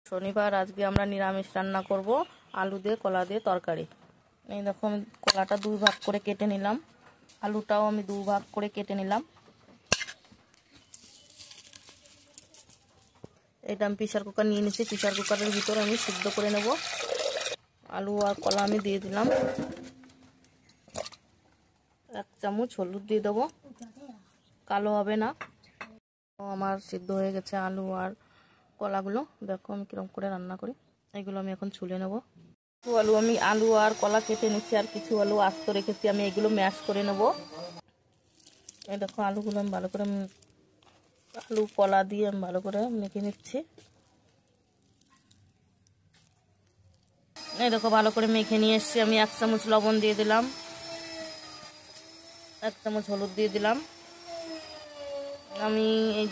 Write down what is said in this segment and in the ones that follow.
শনিবার আজকে আমরা নিরামিষ রান্না করব, আলু দিয়ে কলা দিয়ে তরকারি। এই দেখো আমি কলাটা 2 ভাগ করে কেটে নিলাম, আলুটাও আমি 2 ভাগ করে কেটে নিলাম। এটা আমি প্রেসার কুকার নিয়ে নিয়েছি, প্রেসার কুকারের ভিতর আমি সিদ্ধ করে নেব। আলু আর কলা আমি দিয়ে দিলাম। 1 চামচ হলুদ দিয়ে দেবো, কালো হবে না। আমার সিদ্ধ হয়ে গেছে আলু আর কলাগুলো। দেখো আমি কিরকম করে রান্না করি। এগুলো আমি এখন ছুলে নেব। আলু আর কলা কেটে নিচ্ছি, আর কিছু আলু আস্ত রেখেছি, আমি এগুলো ম্যাশ করে নেব। এই দেখো আলুগুলো আমি ভালো করে আলু কলা দিয়ে আমি ভালো করে মেখে নিচ্ছি। এই দেখো ভালো করে মেখে নিয়ে এসেছি। আমি 1 চামচ লবণ দিয়ে দিলাম, 1 চামচ হলুদ দিয়ে দিলাম। আমি এই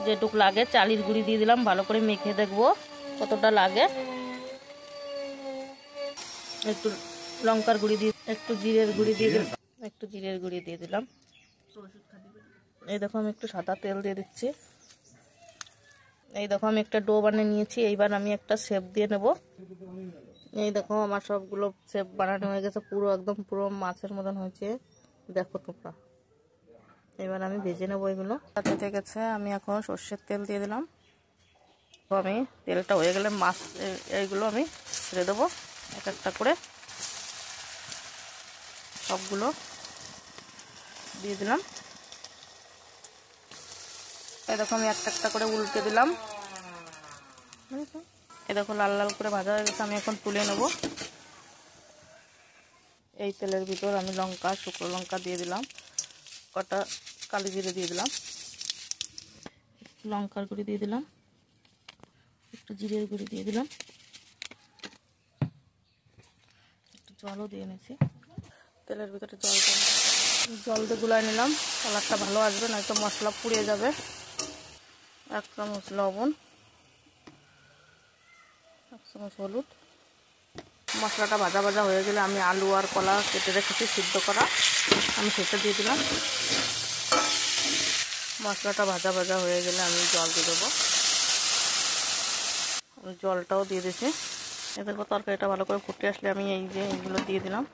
যেটুক লাগে চালের গুঁড়ি দিয়ে দিলাম। ভালো করে মেখে দেখবো কতটা লাগে। একটু লঙ্কার গুঁড়ি দিয়ে, একটু জিরের গুঁড়ি দিয়ে দিলাম, এই দেখো আমি একটু সাদা তেল দিয়ে দিচ্ছি। এই দেখো আমি একটা ডো বানিয়ে নিয়েছি। এইবার আমি একটা শেপ দিয়ে নেব। এই দেখো আমার সবগুলো শেপ বানানো হয়ে গেছে, পুরো একদম পুরো মাছের মতন হয়েছে। দেখো তোমরা, এবার আমি ভেজে নেবো এগুলো। তেতে গেছে, আমি এখন সর্ষের তেল দিয়ে দিলাম। তো আমি তেলটা হয়ে গেলে মাছ এইগুলো আমি ছেড়ে দেবো এক একটা করে। সবগুলো দিয়ে দিলাম। এই দেখো আমি একটা একটা করে উল্টে দিলাম। এই দেখো লাল লাল করে ভাজা হয়ে গেছে, আমি এখন তুলে নেব। এই তেলের ভিতর আমি লঙ্কা, শুকনো লঙ্কা দিয়ে দিলাম, কটা কালি জিরে দিয়ে দিলাম, লঙ্কার গুঁড়ি দিয়ে দিলাম, একটু জিরের গুঁড়ি দিয়ে দিলাম, একটু জলও দিয়ে নিয়েছি। তেলের ভিতরে জল দিয়ে গুলাই নিলাম, কালারটা ভালো আসবে, নয়তো মশলা পুড়ে যাবে। 1 চামচ লবণ, 1 চামচ হলুদ। মশলাটা ভাজা ভাজা হয়ে গেলে আমি আলু আর কলা কেটে রেখেছি সিদ্ধ করা, আমি সেটা দিয়ে দিলাম। মশলাটা ভাজা ভাজা হয়ে গেলে আমি জল দিয়ে দেবো। জলটাও দিয়ে দিয়েছি। এদের তরকারিটা ভালো করে ফুটে আসলে আমি এইগুলো দিয়ে দিলাম।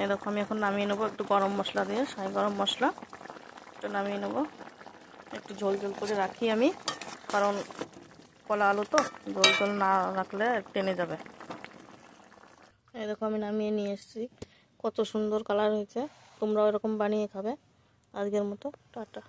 এই দেখো আমি এখন নামিয়ে নেবো, একটু গরম মশলা দিয়ে, শাহি গরম মশলা একটু নামিয়ে নেবো। একটু ঝোল ঝোল করে রাখি আমি, কারণ কলা আলু তো ঝোল ঝোল না রাখলে টেনে যাবে। এই দেখো আমি নামিয়ে নিয়ে এসেছি, কত সুন্দর কালার হয়েছে। তোমরাও এরকম বানিয়ে খাবে। আজকের মতো টাটা।